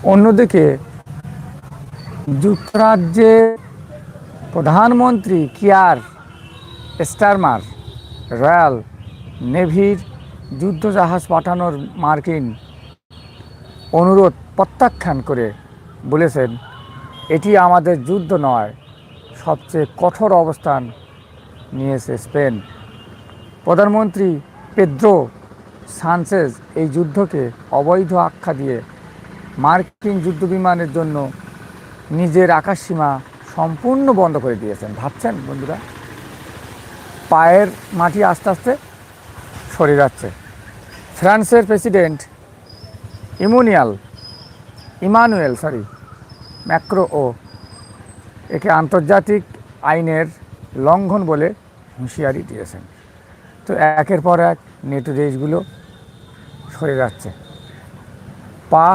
অন্যদিকে যুক্তরাজ্যের প্রধানমন্ত্রী কিয়ার স্টারমার রয়্যাল নেভির যুদ্ধজাহাজ পাঠানোর মার্কিন অনুরোধ প্রত্যাখ্যান করে বলেছেন, এটি আমাদের যুদ্ধ নয়, সবচেয়ে কঠোর অবস্থান নিয়েছে স্পেন। প্রধানমন্ত্রী পেদ্রো সানচেজ এই যুদ্ধকে অবৈধ আখ্যা দিয়ে মার্কিন যুদ্ধবিমানের জন্য নিজের আকাশসীমা সম্পূর্ণ বন্ধ করে দিয়েছেন। ভাবছেন বন্ধুরা, পায়ের মাটি আস্তে আস্তে সরে যাচ্ছে। ফ্রান্সের প্রেসিডেন্ট ইমানুয়েল ম্যাক্রো একে আন্তর্জাতিক আইনের লঙ্ঘন বলে হুঁশিয়ারি দিয়েছেন। তো একের পর এক নেটো দেশগুলো সরে যাচ্ছে। পা